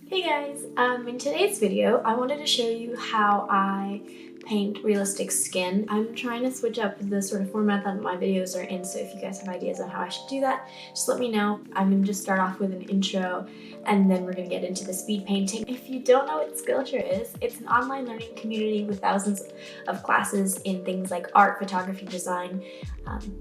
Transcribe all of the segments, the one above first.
Hey guys, in today's video I wanted to show you how I paint realistic skin. I'm trying to switch up the sort of format that my videos are in, so if you guys have ideas on how I should do that, just let me know. I'm going to just start off with an intro and then we're going to get into the speed painting. If you don't know what Skillshare is, it's an online learning community with thousands of classes in things like art, photography, design,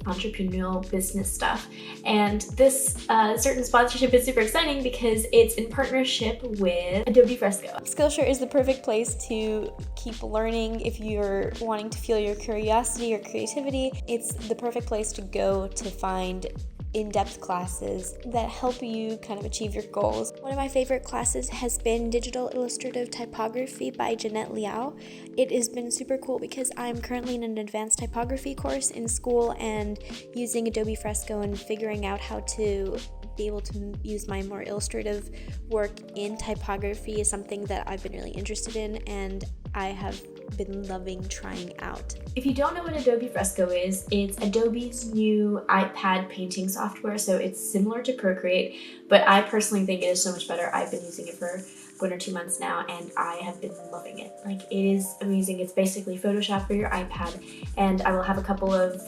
entrepreneurial business stuff. And this certain sponsorship is super exciting because it's in partnership with Adobe Fresco. Skillshare is the perfect place to keep learning if you're wanting to fuel your curiosity or creativity. It's the perfect place to go to find in-depth classes that help you kind of achieve your goals. One of my favorite classes has been Digital Illustrative Typography by Jeanette Liao. It has been super cool because I'm currently in an advanced typography course in school, and using Adobe Fresco and figuring out how to be able to use my more illustrative work in typography is something that I've been really interested in, and I have been loving trying out. If you don't know what Adobe Fresco is, it's Adobe's new iPad painting software, so it's similar to Procreate, but I personally think it is so much better. I've been using it for 1 or 2 months now, and I have been loving it. Like, it is amazing. It's basically Photoshop for your iPad, and I will have a couple of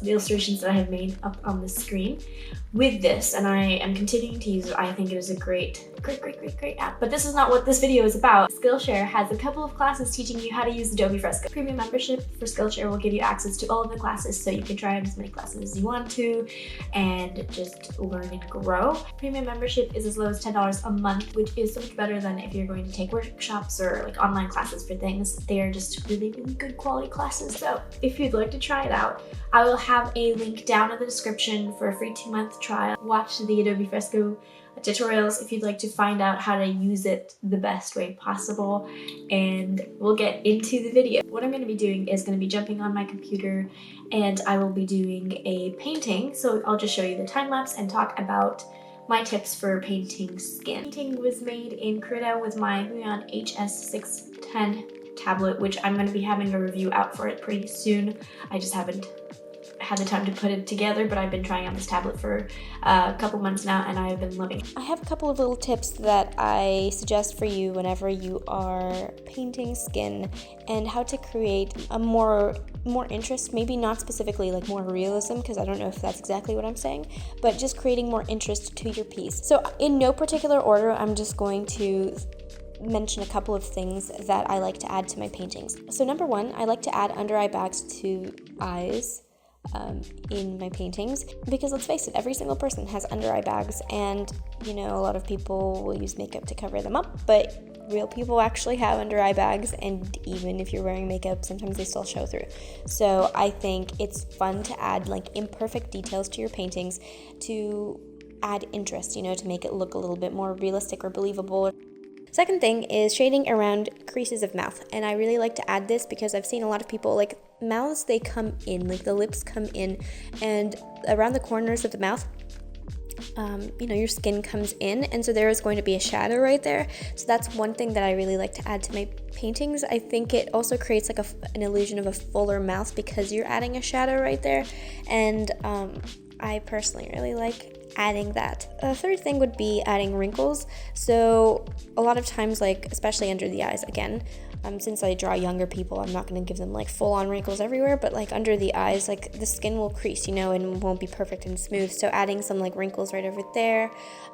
illustrations that I have made up on the screen with this, and I am continuing to use it. I think it is a great app. But this is not what this video is about. Skillshare has a couple of classes teaching you how to use Adobe Fresco. Premium membership for Skillshare will give you access to all of the classes, so you can try out as many classes as you want to and just learn and grow. Premium membership is as low as $10 a month, which is so much better than if you're going to take workshops or like online classes for things. They are just really good quality classes. So if you'd like to try it out, I will have a link down in the description for a free 2-month trial. Watch the Adobe Fresco tutorials if you'd like to find out how to use it the best way possible, and we'll get into the video. What I'm going to be doing is going to be jumping on my computer, and I will be doing a painting. So I'll just show you the time lapse and talk about my tips for painting skin. Painting was made in Krita with my Huion HS610 tablet, which I'm going to be having a review out for it pretty soon. I just haven't had the time to put it together, but I've been trying on this tablet for a couple months now, and I've been loving it. I have a couple of little tips that I suggest for you whenever you are painting skin, and how to create a more interest, maybe not specifically like more realism, because I don't know if that's exactly what I'm saying, but just creating more interest to your piece. So in no particular order, I'm just going to mention a couple of things that I like to add to my paintings. So number one, I like to add under eye bags to eyes in my paintings, because let's face it, every single person has under eye bags, and you know, a lot of people will use makeup to cover them up, but real people actually have under eye bags, and even if you're wearing makeup, sometimes they still show through. So I think it's fun to add like imperfect details to your paintings to add interest, you know, to make it look a little bit more realistic or believable. Second thing is shading around creases of mouth, and I really like to add this because I've seen a lot of people, like, mouths, they come in, like the lips come in, and around the corners of the mouth, you know, your skin comes in, and so there is going to be a shadow right there. So that's one thing that I really like to add to my paintings. I think it also creates like an illusion of a fuller mouth because you're adding a shadow right there, and I personally really like adding that. A third thing would be adding wrinkles. So a lot of times, like especially under the eyes, again, since I draw younger people, I'm not going to give them like full-on wrinkles everywhere, but like under the eyes, like the skin will crease, you know, and won't be perfect and smooth. So adding some like wrinkles right over there,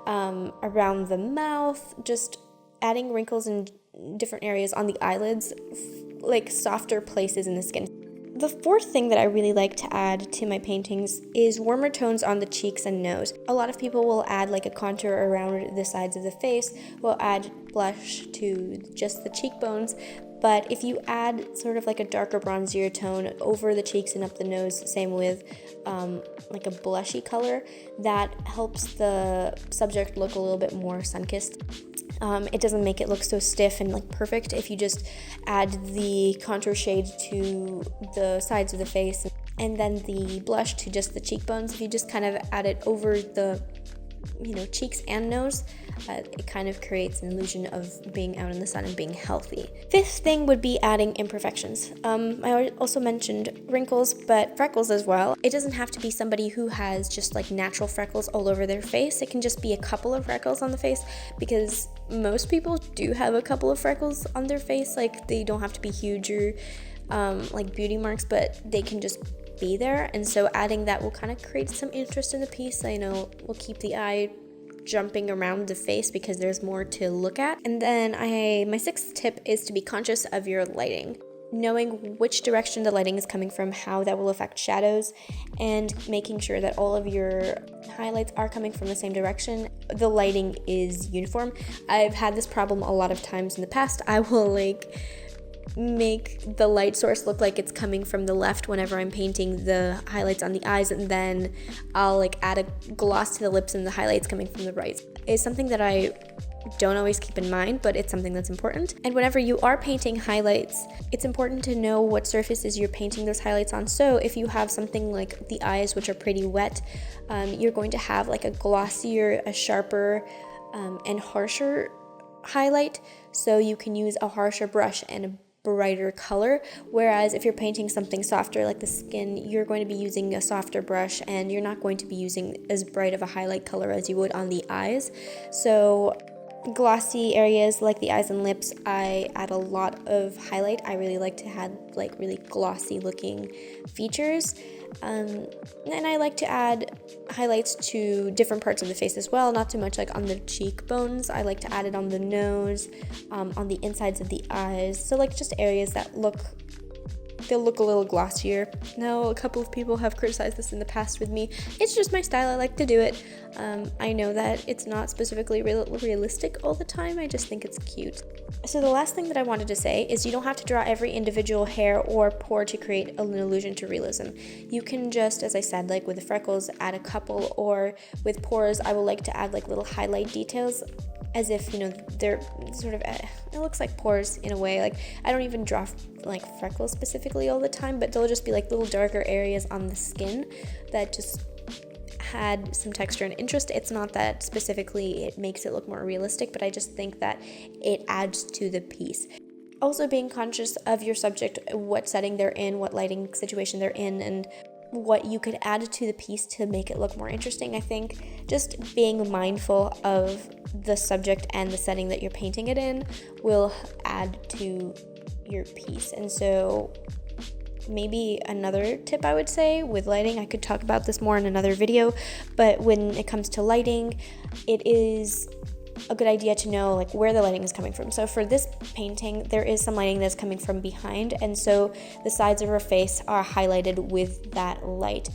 around the mouth, just adding wrinkles in different areas on the eyelids, like softer places in the skin. The fourth thing that I really like to add to my paintings is warmer tones on the cheeks and nose. A lot of people will add like a contour around the sides of the face, will add blush to just the cheekbones, but if you add sort of like a darker bronzier tone over the cheeks and up the nose, same with like a blushy color, that helps the subject look a little bit more sun-kissed. It doesn't make it look so stiff and like perfect if you just add the contour shade to the sides of the face and then the blush to just the cheekbones. If you just kind of add it over the cheeks and nose, it kind of creates an illusion of being out in the sun and being healthy. Fifth thing would be adding imperfections. I also mentioned wrinkles, but freckles as well. It doesn't have to be somebody who has just like natural freckles all over their face. It can just be a couple of freckles on the face, because most people do have a couple of freckles on their face. Like, they don't have to be huge or like beauty marks, but they can just be there. And so adding that will kind of create some interest in the piece. I know will keep the eye jumping around the face because there's more to look at. And then my sixth tip is to be conscious of your lighting. Knowing which direction the lighting is coming from, how that will affect shadows, and making sure that all of your highlights are coming from the same direction. The lighting is uniform. I've had this problem a lot of times in the past. I will make the light source look like it's coming from the left whenever I'm painting the highlights on the eyes, and then I'll add a gloss to the lips and the highlights coming from the right. It's something that I don't always keep in mind, but it's something that's important. And whenever you are painting highlights, it's important to know what surfaces you're painting those highlights on. So if you have something like the eyes, which are pretty wet, you're going to have a glossier, a sharper, and harsher highlight. So you can use a harsher brush and a brighter color, whereas if you're painting something softer like the skin, you're going to be using a softer brush and you're not going to be using as bright of a highlight color as you would on the eyes. So glossy areas like the eyes and lips, I add a lot of highlight. I really like to add really glossy looking features, and I like to add highlights to different parts of the face as well, not too much on the cheekbones. I like to add it on the nose, on the insides of the eyes, so just areas that they'll look a little glossier. Now, a couple of people have criticized this in the past with me. It's just my style. I like to do it. I know that it's not specifically realistic all the time. I just think it's cute. So the last thing that I wanted to say is you don't have to draw every individual hair or pore to create an illusion to realism. You can just, as I said, with the freckles, add a couple, or with pores, I will like to add little highlight details, as if they're sort of it looks like pores in a way. I don't even draw freckles specifically all the time, but they'll just be little darker areas on the skin that just had some texture and interest. It's not that specifically it makes it look more realistic, but I just think that it adds to the piece. Also, being conscious of your subject, what setting they're in, what lighting situation they're in, and what you could add to the piece to make it look more interesting. I think just being mindful of the subject and the setting that you're painting it in will add to your piece. And so maybe another tip I would say with lighting, I could talk about this more in another video, but when it comes to lighting, it is a good idea to know where the lighting is coming from. So for this painting, there is some lighting that's coming from behind, and so the sides of her face are highlighted with that light.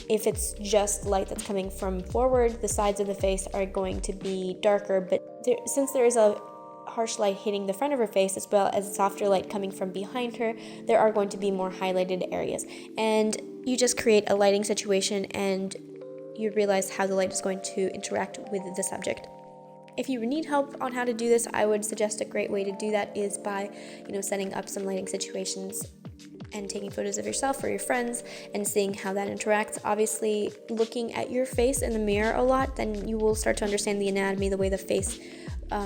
If it's just light that's coming from forward, the sides of the face are going to be darker, but since there is a harsh light hitting the front of her face as well as softer light coming from behind her, there are going to be more highlighted areas. And you just create a lighting situation and you realize how the light is going to interact with the subject. If you need help on how to do this, I would suggest a great way to do that is by, setting up some lighting situations and taking photos of yourself or your friends and seeing how that interacts. Obviously, looking at your face in the mirror a lot, then you will start to understand the anatomy, the way the face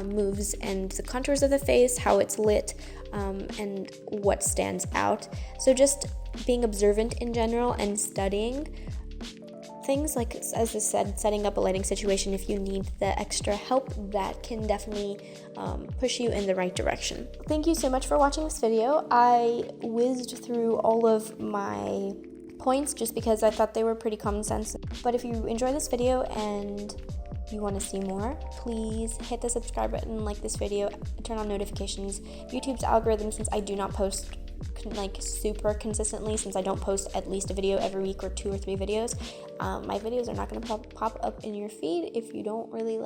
moves and the contours of the face, how it's lit, and what stands out. So just being observant in general and studying things as I said, setting up a lighting situation if you need the extra help, that can definitely push you in the right direction. Thank you so much for watching this video. I whizzed through all of my points just because I thought they were pretty common sense. But if you enjoy this video and you want to see more, please hit the subscribe button, like this video, turn on notifications. YouTube's algorithm, since I do not post super consistently, since I don't post at least a video every week or 2 or 3 videos, my videos are not going to pop up in your feed if you don't really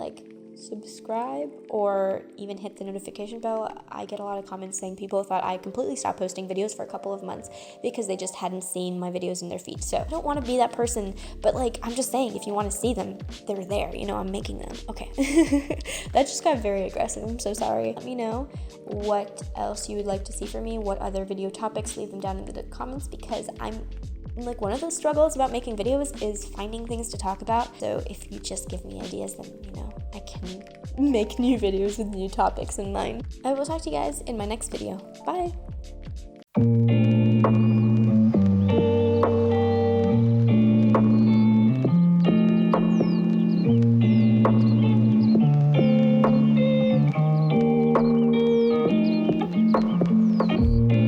subscribe or even hit the notification bell. I get a lot of comments saying people thought I completely stopped posting videos for a couple of months because they just hadn't seen my videos in their feed. So I don't want to be that person, but I'm just saying, if you want to see them, they're there. I'm making them. Okay. That just got very aggressive. I'm so sorry. Let me know what else you would like to see from me, what other video topics. Leave them down in the comments because I'm like one of the struggles about making videos is finding things to talk about. So if you just give me ideas, then I can make new videos with new topics in mind. I will talk to you guys in my next video. Bye!